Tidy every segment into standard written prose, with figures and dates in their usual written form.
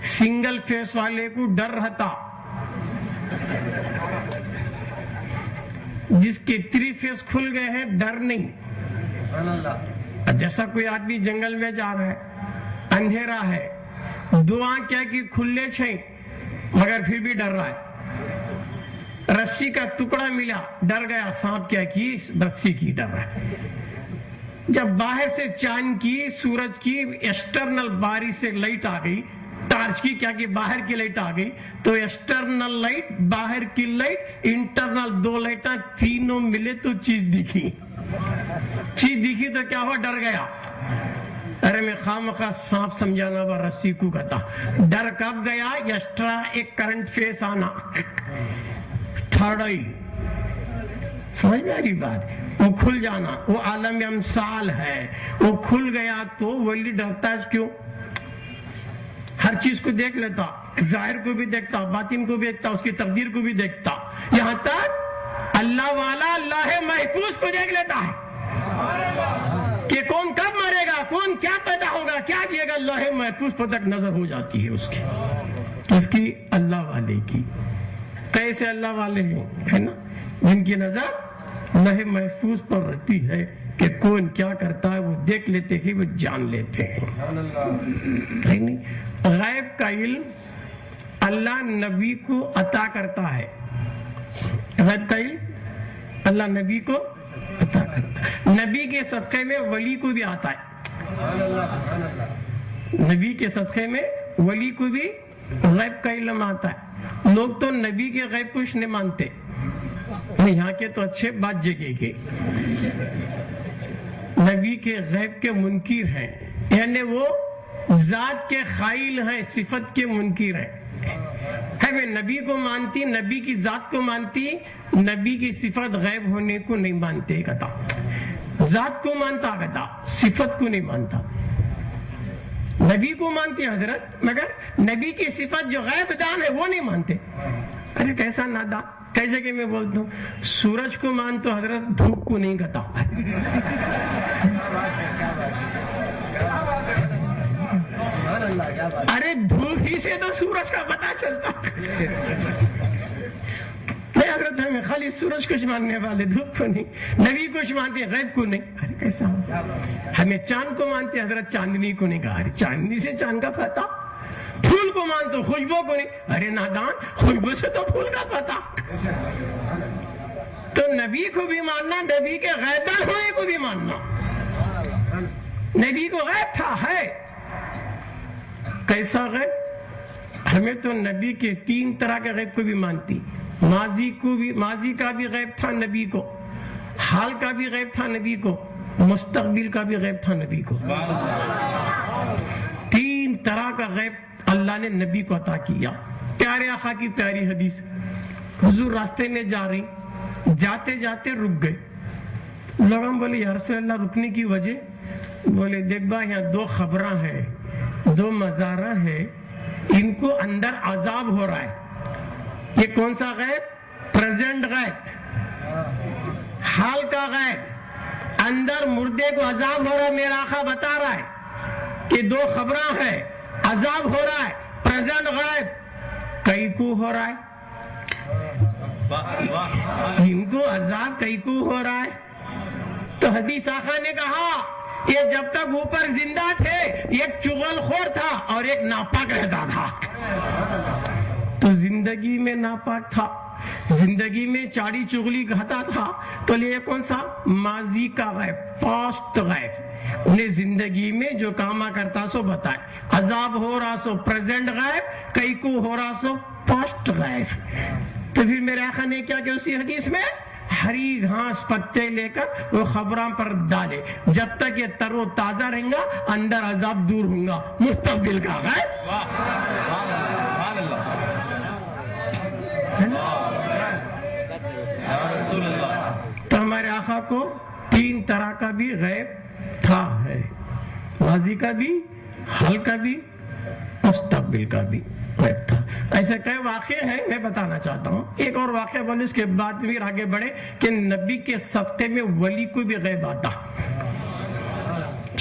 Single face والے کو ڈر رہتا، جس کے 3 فیس کھل گئے ہیں ڈر نہیں. جیسا کوئی آدمی جنگل میں جا رہا ہے، اندھیرا ہے، 2 آنکھ کیا کی کھلے چھیں مگر پھر بھی ڈر رہا ہے. رسی کا ٹکڑا ملا ڈر گیا، سانپ کیا کی رسی کی ڈر رہا ہے. جب باہر سے چاند کی، سورج کی ایکسٹرنل باری سے لائٹ آ گئی، ٹارچ کی کیا کی باہر کی لائٹ آ گئی، تو ایکسٹرنل لائٹ، باہر کی لائٹ، انٹرنل 2 لائٹاں تینوں ملے تو چیز دکھی. چیز دکھی تو کیا ہوا؟ ڈر گیا. ارے میں خامخواہ سانپ سمجھانا وہ رسی کو کہتا. ڈر کب گیا؟ ایکسٹرا ایک کرنٹ فیس آنا، تھرڈ آئی. سمجھ میں آ رہی بات؟ وہ کھل جانا، وہ عالم امثال ہے. وہ کھل گیا تو ولی ڈرتا ہے کیوں؟ ہر چیز کو دیکھ لیتا، ظاہر کو بھی دیکھتا، باطن کو بھی دیکھتا، اس کی تقدیر کو بھی دیکھتا. یہاں تک اللہ والا اللہ محفوظ کو دیکھ لیتا ہے کہ کون کب مرے گا، کون کیا پیدا ہوگا، کیا کیے گا. اللہ محفوظ پر تک نظر ہو جاتی ہے اس کی اللہ والے کی. کیسے اللہ والے ہیں، ہے نا، جن کی نظر اللہ محفوظ پر رہتی ہے کہ کون کیا کرتا ہے، وہ دیکھ لیتے ہیں، وہ جان لیتے ہیں. غیب کا علم اللہ نبی کو عطا کرتا ہے. غیب کا علم اللہ نبی کو عطا کرتا ہے. نبی کے صدقے میں ولی کو بھی آتا ہے. نبی کے صدقے میں ولی کو بھی غیب کا علم آتا ہے. لوگ تو نبی کے غیب کچھ نہیں مانتے. یہاں کے تو اچھے بات جگہ کے نبی کے غیب کے منکر ہیں، یعنی وہ ذات کے خائل ہیں، صفت کے منکر ہیں. میں نبی کو مانتی، نبی کی ذات کو مانتی، نبی کی صفت غیب ہونے کو نہیں مانتے کہتا. ذات کو مانتا کہتا، صفت کو نہیں مانتا. نبی کو مانتی حضرت، مگر نبی کی صفت جو غیب دان ہے وہ نہیں مانتے. ارے کیسا نادان! کئی جگہ میں بولتا ہوں سورج کو مان تو حضرت دھوپ کو نہیں کہتا. ارے دھوپ ہی سے تو سورج کا پتا چلتا. حضرت ہمیں خالی سورج کو ماننے والے، دھوپ کو نہیں. نبی کو مانتے، غیب کو نہیں. ارے کیسا؟ ہمیں چاند کو مانتے، حضرت چاندنی کو نہیں کہا. ارے چاندنی سے چاند کا پتا. پھول کو مانتے، خوشبو کو نہیں. ارے نادان، خوشبو سے تو پھول کا پتا. تو نبی کو بھی ماننا، نبی کے غیبدان ہونے کو بھی ماننا. نبی کو غیب تھا، ہے. کیسا غیب؟ ہمیں تو نبی کے 3 طرح کے غیب کو بھی مانتی. ماضی کا بھی غیب تھا نبی کو، حال کا بھی غیب تھا نبی کو، مستقبل کا بھی غیب تھا نبی کو. 3 طرح کا غیب اللہ نے نبی کو عطا کیا. پیارے آقا کی پیاری حدیث، حضور راستے میں جا رہی، جاتے جاتے رک گئے. لوگ ہم بولے یا رسول اللہ رکنے کی وجہ؟ بولے دیکھ با یہاں 2 خبراں ہیں، 2 مزارہ ہیں، ان کو اندر عذاب ہو رہا ہے. یہ کون سا غیب؟ پریزنٹ غیب، حال کا غیب. اندر مردے کو عذاب ہو رہا ہے، میرا آقا بتا رہا ہے کہ 2 خبراں ہیں، عذاب ہو رہا ہے. پریزنٹ غیب کئی کو ہو رہا ہے، ان کو عذاب کئی کو ہو رہا ہے. تو حدیث آقا نے کہا یہ جب تک اوپر زندہ تھے ایک چغل خور تھا اور ایک ناپاک رہتا تھا. تو زندگی میں ناپاک تھا، زندگی میں چاڑی چغلی کھاتا تھا. تو یہ کون سا؟ ماضی کا غیب، پاسٹ غیب. انہیں زندگی میں جو کاما کرتا سو بتائے. عذاب ہو رہا سو پریزنٹ غیب، کئی کو ہو رہا سو پاسٹ غیب. تو پھر میرے آقا نے کیا کہ اسی حدیث میں ہری گھاس پتے لے کر وہ خبراں پر ڈالے. جب تک یہ تر و تازہ رہیں گا اندر عذاب دور ہوں گا. مستقبل کا غیب. تو ہمارے آقا کو 3 طرح کا بھی غیب تھا، ہے. ماضی کا بھی، حال کا بھی، مستقبل کا بھی غیب تھا. ایسے کئی واقعے ہیں، میں بتانا چاہتا ہوں. ایک اور واقعہ بولے اس کے بعد بھی آگے بڑھے کہ نبی کے صدقے میں ولی کو بھی غیب آتا.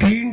3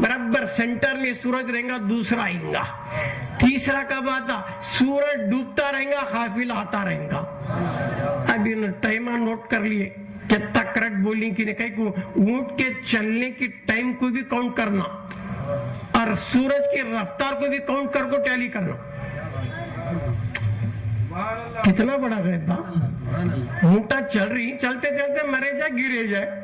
برابر سینٹر میں سورج رہے گا دوسرا آئے گا. تیسرا کب آتا؟ سورج ڈوبتا رہے گا قافلہ آتا رہے گا. ابھی ٹائمہ نوٹ کر لیے کتنا کریکٹ بولیں کہ نہیں. کہیں کو اونٹ کے چلنے کی ٹائم کو بھی کاؤنٹ کرنا اور سورج کی رفتار کو بھی کاؤنٹ کر کو ٹیلی کرنا. کتنا بڑا غیب با. اونٹا چل رہی چلتے چلتے مرے جائے گرے جائے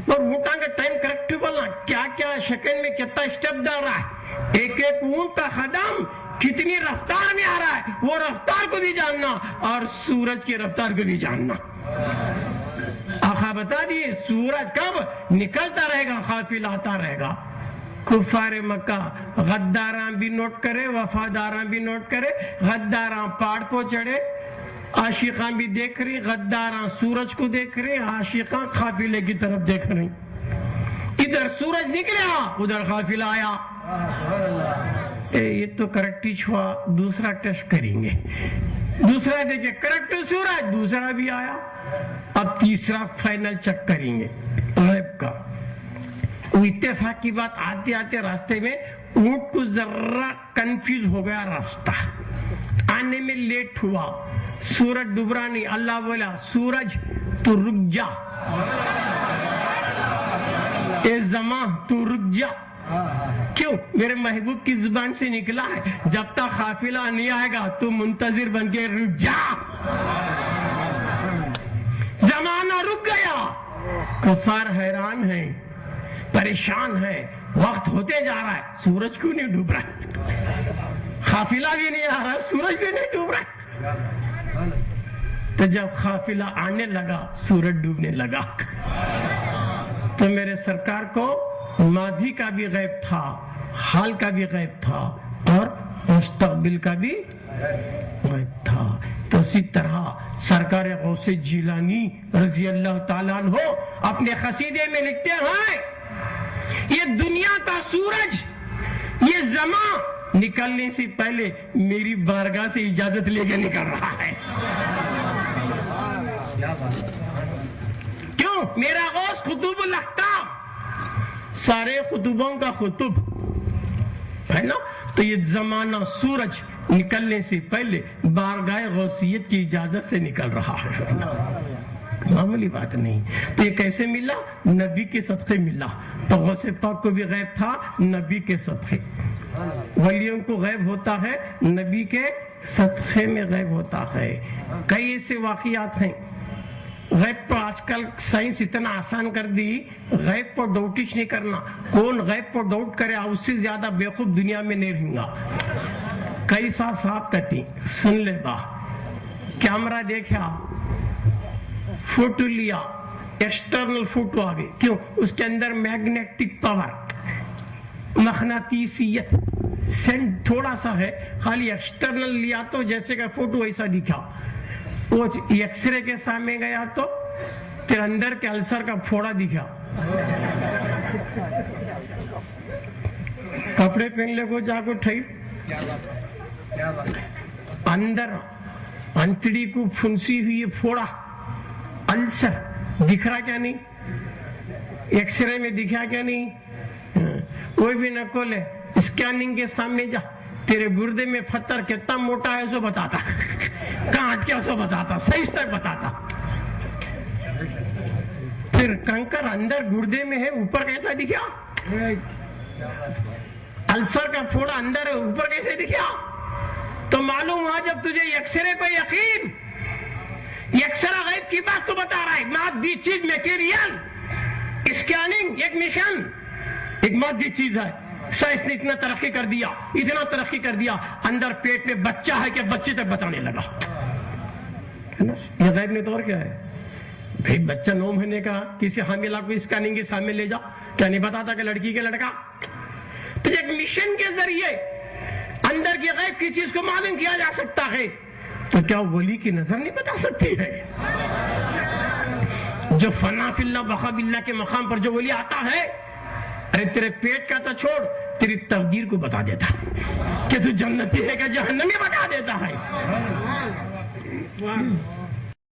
اور اونٹا کا ٹائم کریکٹ بولنا کیا کیا سیکنڈ میں کتنا اسٹیپ ڈال رہا ہے. ایک ایک اونٹ کا قدم کتنی رفتار میں آ رہا ہے وہ رفتار کو بھی جاننا اور سورج کی رفتار کو بھی جاننا. آقا بتا دیے سورج کب نکلتا رہے گا قافلہ آتا رہے گا. کفار مکہ غداراں بھی نوٹ کرے وفاداراں بھی نوٹ کرے. غداراں پہاڑ کو چڑھے عاشقاں بھی دیکھ رہی. غداراں سورج کو دیکھ رہے عاشقاں قافلے کی طرف دیکھ رہی. ادھر سورج نکلا ادھر قافلہ آیا. یہ تو کریکٹ ہوا. دوسرا ٹیسٹ کریں گے. دوسرا دیکھیں کریکٹ سورج دوسرا بھی آیا. اب تیسرا فائنل چیک کریں گے غیب کا. اتفاق کی بات آتے آتے راستے میں اونٹ کو ذرا کنفیوز ہو گیا. راستہ آنے میں لیٹ ہوا. سورج ڈوبرا نہیں. اللہ بولا سورج تو رک جا. اے زمان تو رک جا. کیوں؟ میرے محبوب کی زبان سے نکلا ہے جب تک قافلہ نہیں آئے گا تو منتظر بن کے رک جا. زمانہ رک گیا. کفار حیران ہیں پریشان ہے. وقت ہوتے جا رہا ہے سورج کیوں نہیں ڈوب رہا؟ قافلہ بھی نہیں آ رہا سورج بھی نہیں ڈوب رہا. تو جب قافلہ آنے لگا سورج ڈوبنے لگا. تو میرے سرکار کو ماضی کا بھی غیب تھا حال کا بھی غیب تھا اور مستقبل کا بھی غیب تھا. تو اسی طرح سرکار غوث جیلانی رضی اللہ تعالیٰ عنہ اپنے قصیدے میں لکھتے ہیں یہ دنیا کا سورج یہ زمان نکلنے سے پہلے میری بارگاہ سے اجازت لے کے نکل رہا ہے. کیوں؟ میرا غوث قطب الاقطاب سارے قطبوں کا قطب ہے نا. تو یہ زمانہ سورج نکلنے سے پہلے بارگاہ غوثیت کی اجازت سے نکل رہا ہے. معمولی بات نہیں. تو یہ کیسے ملا؟ نبی کے صدقے ملا. تو غوث پاک کو بھی غیب تھا نبی کے صدقے. ولیوں کو غیب ہوتا ہے نبی کے صدقے میں غیب ہوتا ہے. کئی ایسے واقعات ہیں. غیب پر آج کل سائنس اتنا آسان کر دی غیب پر ڈاؤٹش نہیں کرنا. کون غیب پر ڈاؤٹ کرے اس سے زیادہ بیوقوف دنیا میں نہیں رہیں گا. کئی سال صاحب کہتی سن لے با کیمرہ دیکھا فوٹو لیا ایکسٹرنل فوٹو آ گئی. کیوں؟ اس کے اندر میگنیٹک پاور مغناطیسیت سینٹ تھوڑا سا ہے. خالی ایکسٹرنل لیا تو جیسے کہ فوٹو ایسا دکھا. وہ ایکس رے کے سامنے گیا تو پھر اندر کے السر کا پھوڑا دکھا. کپڑے پہن لے کو جا کو ٹھائی اندر انتڑی کو پھنسی ہوئی پھوڑا السر دکھ رہا کیا نہیں؟ ایکس رے میں دکھا کیا نہیں؟ کوئی بھی نہ کھولے اسکیننگ کے سامنے جا تیرے گردے میں پتھر کتنا موٹا ہے سو بتاتا. کہاں اٹکیا سو بتاتا. صحیح تک بتاتا. پھر کنکر اندر گردے میں ہے اوپر کیسا دکھا؟ السر کا پھوڑا اندر ہے اوپر کیسے دکھا؟ تو معلوم ہوا جب تجھے ایکس رے پہ یقین یکسرا غیب کی بات کو بتا رہا ہے. مادی چیز میٹیریل اسکیننگ ایک مشن ایک مادی چیز ہے. سائنس نے اتنا ترقی کر دیا اتنا ترقی کر دیا اندر پیٹ میں بچہ ہے کہ بچے تک بتانے لگا. یہ غیب میں طور کیا ہے بھائی؟ بچہ 9 مہینے کا کسی حاملہ کو اسکیننگ کے سامنے لے جا کیا نہیں بتاتا کہ لڑکی کے لڑکا؟ تو ایک مشن کے ذریعے اندر کی غیب کی چیز کو معلوم کیا جا سکتا ہے. تو کیا ولی کی نظر نہیں بتا سکتی ہے؟ جو فنا فی اللہ بقا باللہ کے مقام پر جو ولی آتا ہے ارے تیرے پیٹ کا تو چھوڑ تیری تقدیر کو بتا دیتا کہ تو جنتی ہے کہ جہنمی بتا دیتا ہے.